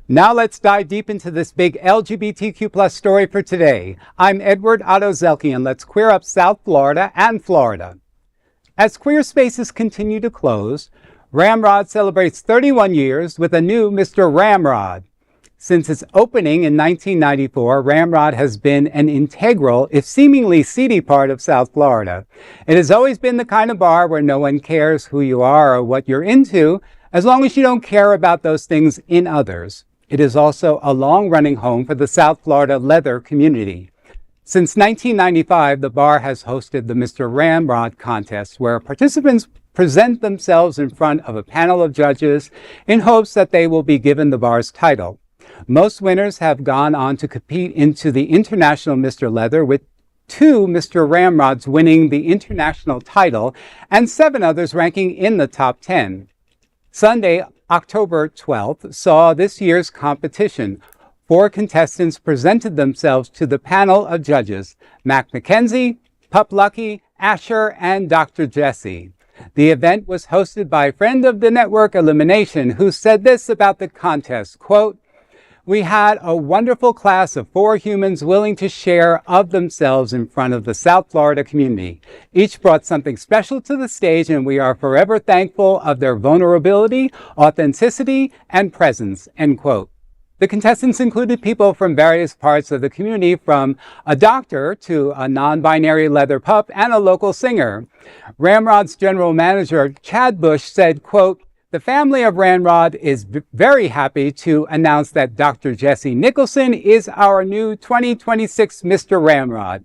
Now let's dive deep into this big LGBTQ plus story for today. I'm Edward Otto Zelke, and let's queer up South Florida and Florida. As queer spaces continue to close, Ramrod celebrates 31 years with a new Mr Ramrod. Since its opening in 1994, Ramrod has been an integral, if seemingly seedy, part of South Florida. It has always been the kind of bar where no one cares who you are or what you're into, as long as you don't care about those things in others. It is also a long-running home for the South Florida leather community. Since 1995, the bar has hosted the Mr. Ramrod contest, where participants present themselves in front of a panel of judges in hopes that they will be given the bar's title. Most winners have gone on to compete into the International Mr. Leather, with 2 Mr. Ramrods winning the international title and 7 others ranking in the top 10. Sunday, October 12th, saw this year's competition. 4 contestants presented themselves to the panel of judges: Mack Mackenzie, Pup Lucky, Asher, and Dr Jessie. The event was hosted by a friend of the network, Elimination, who said this about the contest, quote, "We had a wonderful class of 4 humans willing to share of themselves in front of the South Florida community. Each brought something special to the stage, and we are forever thankful of their vulnerability, authenticity, and presence," end quote. The contestants included people from various parts of the community, from a doctor to a non-binary leather pup and a local singer. Ramrod's general manager, Chad Bush, said, quote, "The family of Ramrod is very happy to announce that Dr. Jessie Nicholson is our new 2026 Mr. Ramrod.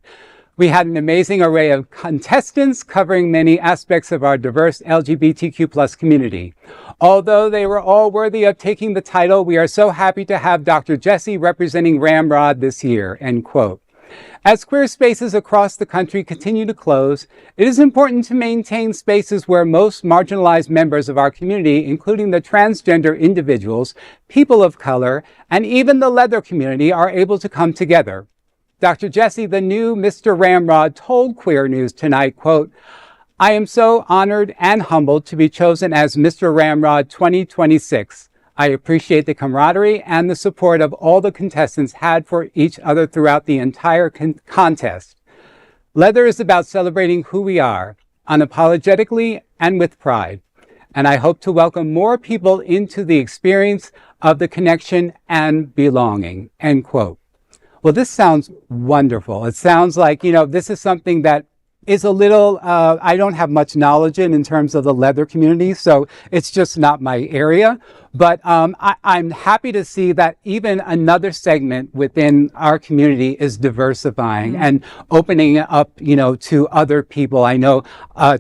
We had an amazing array of contestants covering many aspects of our diverse LGBTQ plus community. Although they were all worthy of taking the title, we are so happy to have Dr. Jessie representing Ramrod this year," end quote. As queer spaces across the country continue to close, it is important to maintain spaces where most marginalized members of our community, including the transgender individuals, people of color, and even the leather community, are able to come together. Dr. Jessie, the new Mr. Ramrod, told Queer News Tonight, quote, "I am so honored and humbled to be chosen as Mr. Ramrod 2026. I appreciate the camaraderie and the support of all the contestants had for each other throughout the entire contest. Leather is about celebrating who we are, unapologetically and with pride. And I hope to welcome more people into the experience of the connection and belonging," end quote. Well, this sounds wonderful. It sounds like, this is something that is a little, I don't have much knowledge in terms of the leather community, so it's just not my area. But I'm happy to see that even another segment within our community is diversifying and opening up, to other people. I know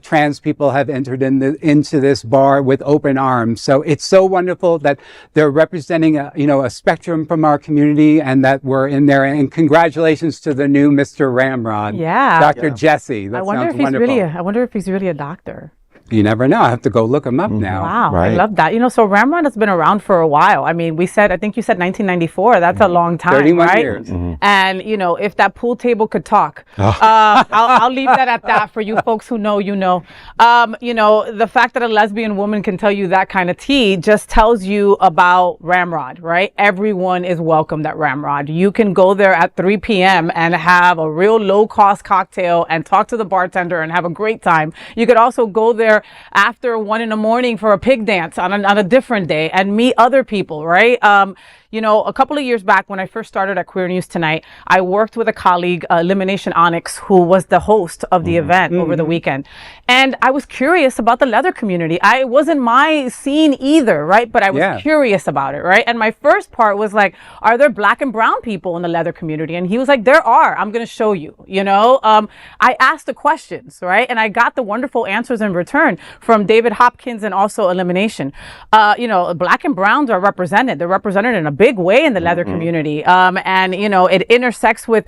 trans people have entered into this bar with open arms. So it's so wonderful that they're representing a spectrum from our community, and that we're in there. And congratulations to the new Mr. Ramrod, Dr. Jessie. That sounds wonderful. I wonder if he's really a doctor. You never know. I have to go look him up now. Wow, right. I love that. So Ramrod has been around for a while. I mean, I think you said 1994. That's a long time, 31 right? years. And, if that pool table could talk, I'll leave that at that for you folks who know, the fact that a lesbian woman can tell you that kind of tea just tells you about Ramrod, right? Everyone is welcomed at Ramrod. You can go there at 3 p.m. and have a real low-cost cocktail and talk to the bartender and have a great time. You could also go there after 1 a.m. for a pig dance on a different day and meet other people, right? A couple of years back when I first started at Queer News Tonight, I worked with a colleague, Elimination Onyx, who was the host of the event over the weekend. And I was curious about the leather community. It wasn't my scene either, right? But I was curious about it, right? And my first part was like, are there black and brown people in the leather community? And he was like, there are. I'm going to show you, I asked the questions, right? And I got the wonderful answers in return from David Hopkins and also Elimination. Black and browns are represented. They're represented in a big way in the leather community. And it intersects with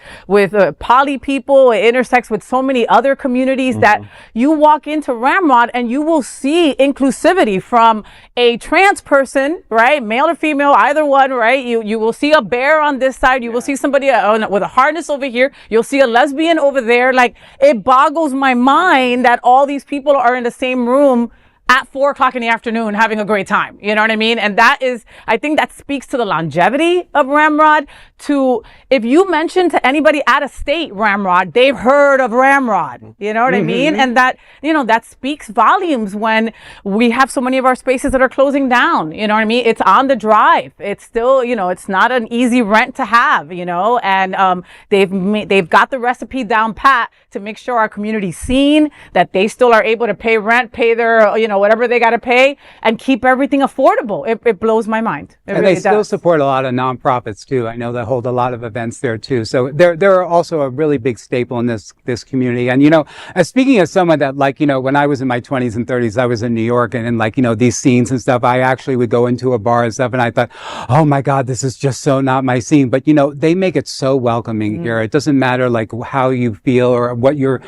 poly people. It intersects with so many other communities that you walk into Ramrod and you will see inclusivity from a trans person, right? Male or female, either one, right? You will see a bear on this side. You will see somebody with a harness over here. You'll see a lesbian over there. Like, it boggles my mind that all these people are in the same room at 4 o'clock in the afternoon having a great time. You know what I mean? And that is, I think that speaks to the longevity of Ramrod. To, if you mention to anybody out of state Ramrod, they've heard of Ramrod. You know what I mean? And that, you know, that speaks volumes when we have so many of our spaces that are closing down. You know what I mean? It's on the drive. It's still, you know, it's not an easy rent to have, you know, and they've got the recipe down pat to make sure our community's seen, that they still are able to pay rent, pay their, you know, whatever they got to pay, and keep everything affordable. It blows my mind. It and really they still does. support a lot of nonprofits too. I know they hold a lot of events there too. So they're also a really big staple in this community. And, you know, speaking of someone that, like, you know, when I was in my 20s and 30s, I was in New York, and in, like, you know, these scenes and stuff, I actually would go into a bar and stuff, and I thought, oh my God, this is just so not my scene. But, you know, they make it so welcoming here. It doesn't matter like how you feel or what your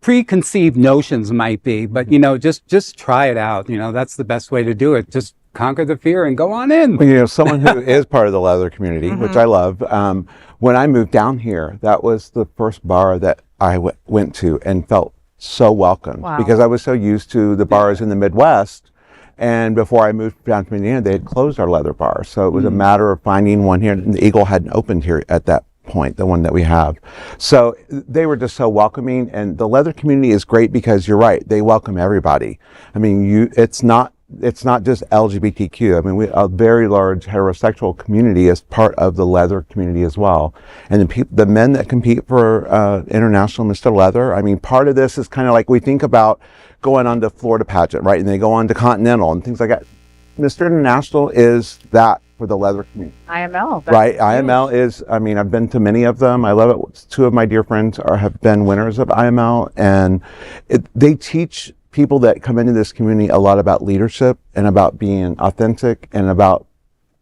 preconceived notions might be, but, you know, just try it out. You know, that's the best way to do it. Just conquer the fear and go on in. You know, someone who is part of the leather community, which I love, when I moved down here, that was the first bar that I went to and felt so welcome. Wow. Because I was so used to the bars in the Midwest. And before I moved down to Indiana, they had closed our leather bar. So it was a matter of finding one here. And the Eagle hadn't opened here at that point, the one that we have. So they were just so welcoming. And the leather community is great because you're right, they welcome everybody. I mean, it's not just LGBTQ. I mean, a very large heterosexual community is part of the leather community as well. And the men that compete for International Mr. Leather, I mean, part of this is kind of like we think about going on to Florida pageant, right? And they go on to Continental and things like that. Mr. International is that for the leather community. IML. Right, IML is, I mean, I've been to many of them. I love it. 2 of my dear friends have been winners of IML, and they teach people that come into this community a lot about leadership and about being authentic and about,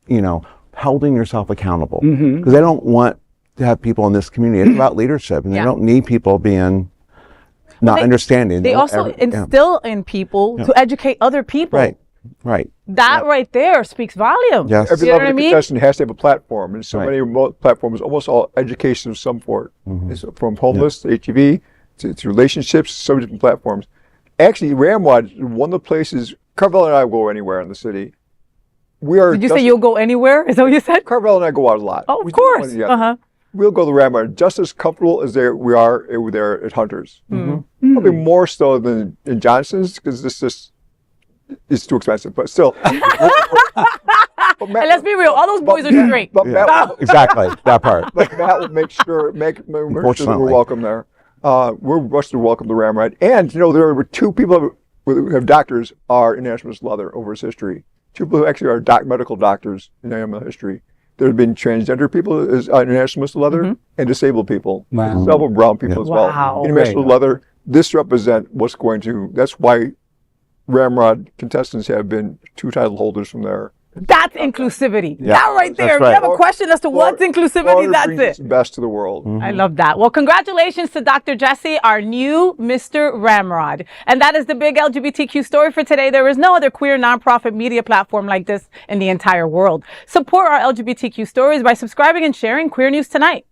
you know, holding yourself accountable. Because they don't want to have people in this community. It's about leadership, and they don't need people being not understanding. They also instill in people to educate other people. Right, right. That right there speaks volumes. Yes. Every You know level what I of mean? contestant has to have a platform, and so Right. many remote platforms, almost all education of some sort. It's from homeless to HIV to relationships, so many different platforms. Actually, Ramrod is one of the places, Carvel and I will go anywhere in the city. Did you say you'll go anywhere? Is that what you said? Carvel and I go out a lot. Oh, We of do course. one together. We'll go to Ramrod just as comfortable as we are there at Hunter's. Probably more so than in Johnson's, because it's too expensive, but still. And let's be real, all those boys are straight. But Matt, Exactly, that part. but Matt will make sure that we're welcome there. We're much welcome to Ramrod. And, you know, there were 2 people who have doctors are International Mr. Leather over its history. 2 people who actually are medical doctors in IML history. There have been transgender people as International Mr. Leather and disabled people. Wow. Several brown people as well. Wow. International Mr. Leather, this represents what's going to, that's why Ramrod contestants have been 2 title holders from there. That's inclusivity. Yeah, That right there. that's If you right. have a question as to what's inclusivity, Florida that's brings it. its best to the world. I love that. Well, congratulations to Dr. Jessie, our new Mr. Ramrod. And that is the big LGBTQ story for today. There is no other queer nonprofit media platform like this in the entire world. Support our LGBTQ stories by subscribing and sharing Queer News Tonight.